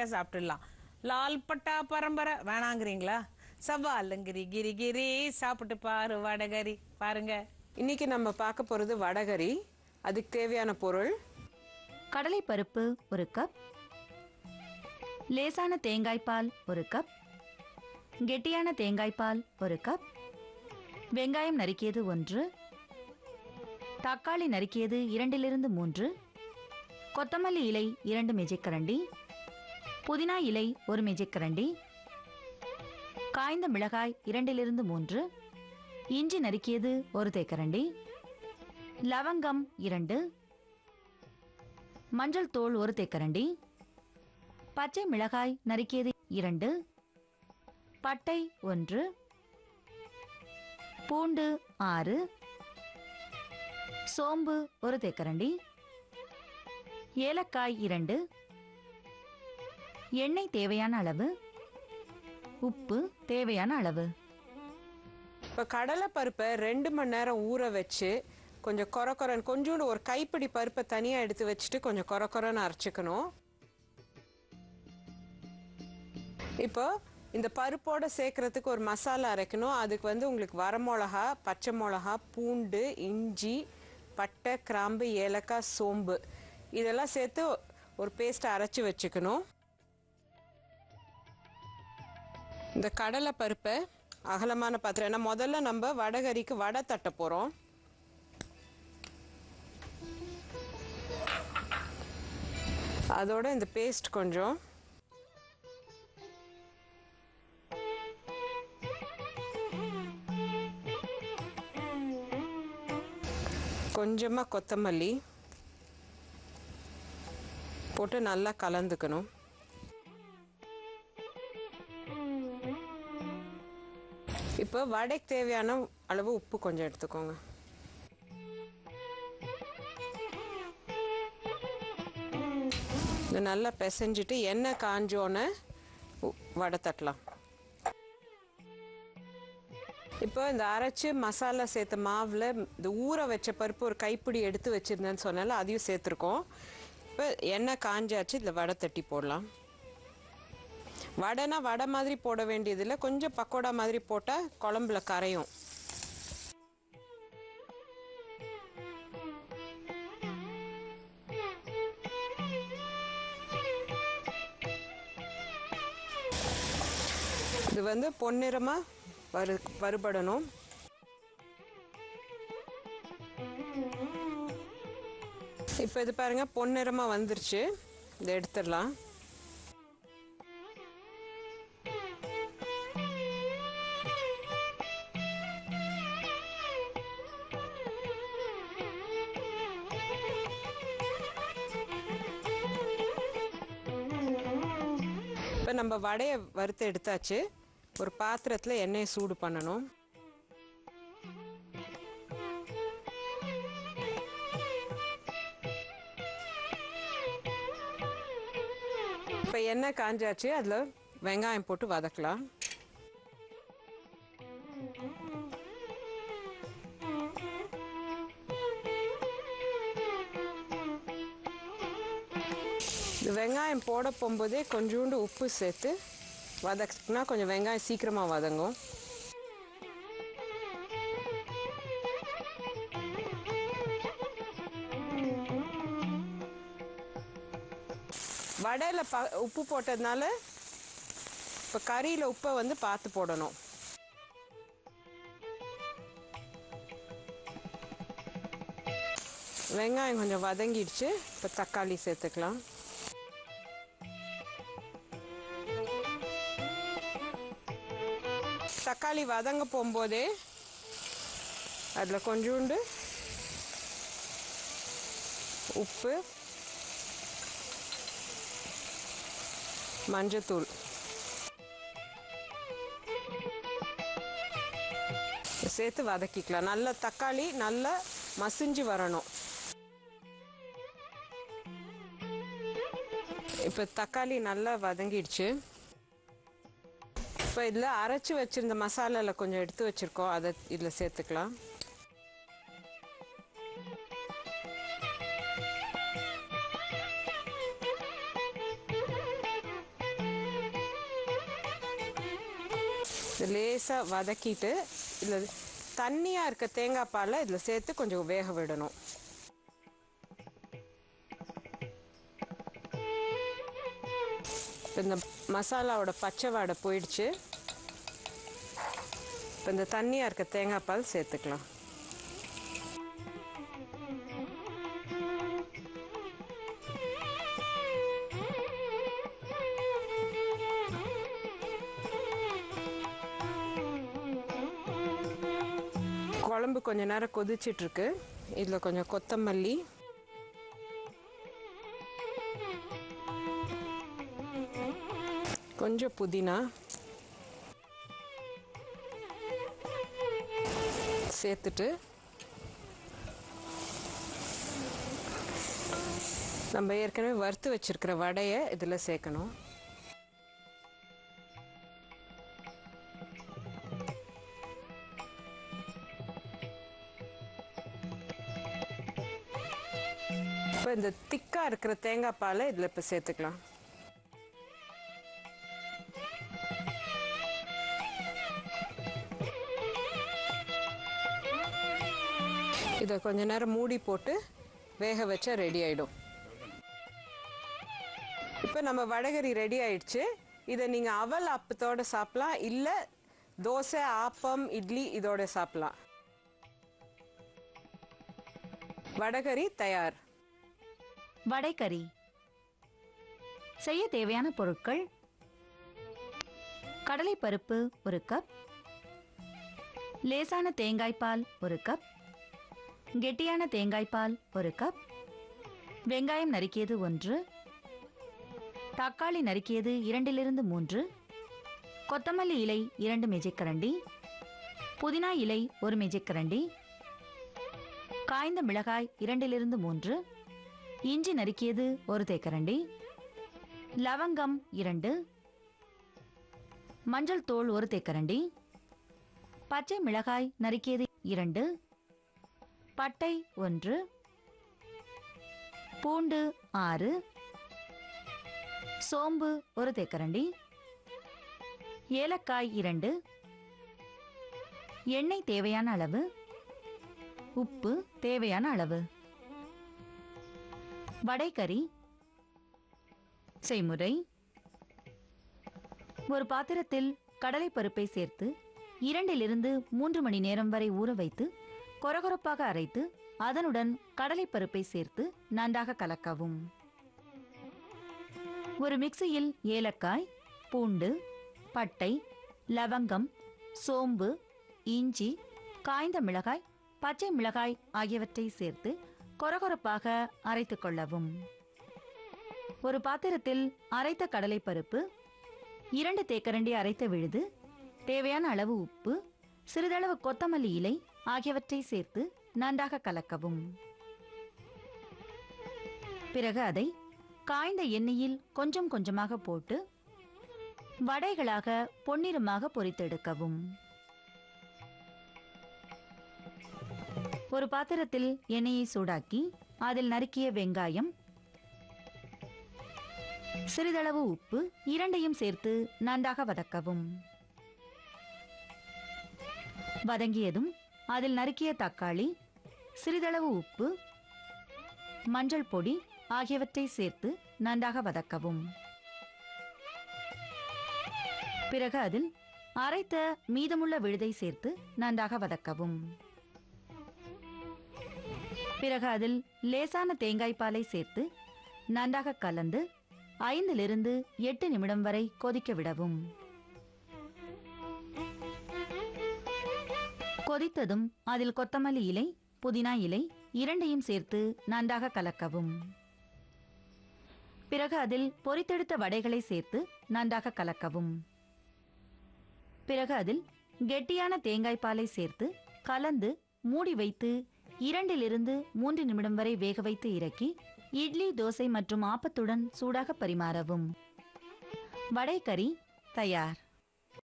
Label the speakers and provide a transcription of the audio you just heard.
Speaker 1: சாப்பிட்டுடலாம். லால் பட்டா பரம்பரை வேணாங்கிறீங்களா? சவாலுங்கிரி கிரி கிரி சாப்பிட்டு பாரு வடகரி. பாருங்க,
Speaker 2: இன்னைக்கு நம்ம பார்க்க போறது வடகரி. அதுக்கு தேவையான பொருள்:
Speaker 3: கடலை பருப்பு 1 கப், லேசான தேங்காய் பால் 1 கப், கெட்டியான தேங்காய் பால் 1 கப், வெங்காயம் நறுக்கியது 1, தக்காளி நறுக்கியது 2 - 3, கொத்தமல்லி இலை 2 மேஜைக்கரண்டி, புதினா இலை 1 மேஜைக்கரண்டி, காய்ந்த மிளகாய் 2 - 3, இஞ்சி நறுக்கியது 1 தேக்கரண்டி, லவங்கம் 2, மஞ்சள் தூள் 1 தேக்கரண்டி, பச்சை மிளகாய் நறுக்கியது 2, பட்டை 1, பூண்டு 6, சோம்பு 1 தேக்கரண்டி, ஏலக்காய் 2, எண்ணெய் தேவையான அளவு, உப்பு தேவையான அளவு.
Speaker 2: இப்போ கடலை பருப்பை 2 மணி நேரம் ஊற வச்சு கொஞ்சம் கொரன்னு கொஞ்சோண்டு ஒரு கைப்பிடி பருப்பை தனியாக எடுத்து வச்சுட்டு கொஞ்சம் கொரன்னு அரைச்சிக்கணும். இப்போ இந்த பருப்போட சேர்க்கறதுக்கு ஒரு மசாலா அரைக்கணும். அதுக்கு உங்களுக்கு வரமிளகா, பச்சை மிளகா, பூண்டு, இஞ்சி, பட்டை, கிராம்பு, ஏலக்காய், சோம்பு இதெல்லாம் சேர்த்து ஒரு பேஸ்ட்டை அரைச்சி வச்சுக்கணும். இந்த கடலை பருப்பை அகலமான பாத்திரம், ஏன்னா முதல்ல நம்ம வடகரிக்கு வடை தட்ட போகிறோம். அதோட இந்த பேஸ்ட் கொஞ்சம் கொஞ்சமாக கொத்தமல்லி போட்டு நல்லா கலந்துக்கணும். இப்போ வடைக்கு தேவையான அளவு உப்பு கொஞ்சம் எடுத்துக்கோங்க. நல்லா பிசைஞ்சிட்டு எண்ணெய் காஞ்சோன்னு வடை தட்டலாம். இப்போ இந்த அரைச்சி மசாலா சேர்த்த மாவில் இந்த ஊற வச்ச பருப்பு ஒரு கைப்பிடி எடுத்து வச்சுருந்தேன்னு சொன்னால அதையும் சேர்த்துருக்கோம். இப்போ எண்ணெய் காஞ்சாச்சு, இதில் வடை தட்டி போடலாம். வடைனா வடை மாதிரி போட வேண்டியதில்லை, கொஞ்சம் பக்கோடா மாதிரி போட்டால் குழம்புல கரையும். இது பொன்னிறமாக வறுபடணும். இப்போ இது பாருங்க, பொன்னிறமாக வந்துருச்சு. இதை எடுத்துடலாம். இப்போ நம்ம வடையை வறுத்து எடுத்தாச்சு. ஒரு பாத்திரத்தில் எண்ணெயை சூடு பண்ணணும். இப்போ எண்ணெய் காஞ்சாச்சு, அதில் வெங்காயம் போட்டு வதக்கலாம். இந்த வெங்காயம் போட போகும்போதே கொஞ்சோண்டு உப்பு சேர்த்து வதக்கினா கொஞ்சம் வெங்காயம் சீக்கிரமாக வதங்கும். வடையில் உப்பு போட்டதுனால இப்போ கறியில் உப்பை பார்த்து போடணும். வெங்காயம் கொஞ்சம் வதங்கிடுச்சு. இப்போ தக்காளி சேர்த்துக்கலாம். தக்காளி வதங்க போகும்போதே அதில் கொஞ்சோண்டு உப்பு, மஞ்சத்தூள் சேர்த்து வதக்கிக்கலாம். நல்லா தக்காளி நல்லா மசிஞ்சு வரணும். இப்போ தக்காளி நல்லா வதங்கிடுச்சு. இப்போ இதில் அரைச்சி வச்சுருந்த மசாலாவில் கொஞ்சம் எடுத்து வச்சுருக்கோம், அதை இதில் சேர்த்துக்கலாம். இது லேசாக வதக்கிட்டு இதில் தண்ணியாக இருக்க தேங்காய் பாலை இதில் சேர்த்து கொஞ்சம் வேக விடணும். இந்த மசாலாவோட பச்சை வாடை போயிடுச்சு. இப்போ இந்த தண்ணியாக இருக்க தேங்காய் பால் சேர்த்துக்கலாம். குழம்பு கொஞ்ச நேரம் கொதிச்சிட்ருக்கு. இதில் கொஞ்சம் கொத்தமல்லி, கொஞ்சம் புதினா சேர்த்துட்டு நம்ம ஏற்கனவே வறுத்து வச்சிருக்கிற வடையை இதில் சேர்க்கணும். இப்போ இந்த திக்காக இருக்கிற தேங்காய் பாலை இதில் இப்போ சேர்த்துக்கலாம். இதை கொஞ்ச நேரம் மூடி போட்டு வேக வச்சா ரெடி ஆகிடும். இப்போ நம்ம வடகரி ரெடி ஆயிடுச்சு. இதை நீங்கள் அவல் அப்பத்தோடு சாப்பிடலாம், இல்லை தோசை, ஆப்பம், இட்லி இதோட சாப்பிடலாம். வடகரி தயார்.
Speaker 3: வடைக்கறி செய்ய தேவையான பொருட்கள்: கடலைப்பருப்பு 1 கப், லேசான தேங்காய்பால் 1 கப், கெட்டியான தேங்காய்பால் 1 கப், வெங்காயம் நறுக்கியது 1, தக்காளி நறுக்கியது 2 - 3, கொத்தமல்லி இலை 2 மேஜைக்கரண்டி, புதினா இலை 1 மேஜைக்கரண்டி, காய்ந்த மிளகாய் 2 - 3, இஞ்சி நறுக்கியது 1 தேக்கரண்டி, லவங்கம் 2, மஞ்சள் தூள் 1 தேக்கரண்டி, பச்சை மிளகாய் நறுக்கியது 2, பட்டை 1, பூண்டு 6, சோம்பு 1 தேக்கரண்டி, ஏலக்காய் 2, எண்ணெய் தேவையான அளவு, உப்பு தேவையான அளவு. வடைக்கறி செய்முறை: ஒரு பாத்திரத்தில் கடலைப்பருப்பை சேர்த்து 2 - 3 மணி நேரம் வரை ஊற வைத்து கொரகொரப்பாக அரைத்து அதனுடன் கடலைப்பருப்பை சேர்த்து நன்றாக கலக்கவும். ஒரு மிக்சியில் ஏலக்காய், பூண்டு, பட்டை, லவங்கம், சோம்பு, இஞ்சி, காய்ந்த மிளகாய், பச்சை மிளகாய் ஆகியவற்றை சேர்த்து கொரகொரப்பாக அரைத்து கொள்ளவும். ஒரு பாத்திரத்தில் அரைத்த கடலைப்பருப்பு, 2 தேக்கரண்டி அரைத்த விழுது, தேவையான அளவு உப்பு, சிறிதளவு கொத்தமல்லி இலை ஆகியவற்றை சேர்த்து நன்றாக கலக்கவும். பிறகு அதை காய்ந்த எண்ணெயில் கொஞ்சம் கொஞ்சமாக போட்டு வடைகளாக பொன்னிறமாக பொரித்தெடுக்கவும். ஒரு பாத்திரத்தில் எண்ணெயை சூடாக்கி அதில் நறுக்கிய வெங்காயம், சிறிதளவு உப்பு இரண்டையும் சேர்த்து நன்றாக வதக்கவும். வதங்கியதும் அதில் நறுக்கிய தக்காளி, சிறிதளவு உப்பு, மஞ்சள் பொடி ஆகியவற்றை சேர்த்து நன்றாக வதக்கவும். பிறகு அதில் அரைத்த மீதமுள்ள விழுதை சேர்த்து நன்றாக வதக்கவும். பிறகு அதில் லேசான தேங்காய்பாலை சேர்த்து நன்றாக கலந்து 5 - 8 நிமிடம் வரை கொதிக்க விடவும். கொதித்ததும் அதில் கொத்தமல்லி இலை, புதினா இலை இரண்டையும் சேர்த்து நன்றாக கலக்கவும். பிறகு அதில் பொரித்தெடுத்த வடைகளை சேர்த்து நன்றாக கலக்கவும். பிறகு அதில் கெட்டியான தேங்காய்பாலை சேர்த்து கலந்து மூடி வைத்து 2 - 3 நிமிடம் வரை வேக வைத்து இறக்கி இட்லி, தோசை மற்றும் ஆப்பத்துடன் சூடாக பரிமாறவும். வடைக்கறி தயார்.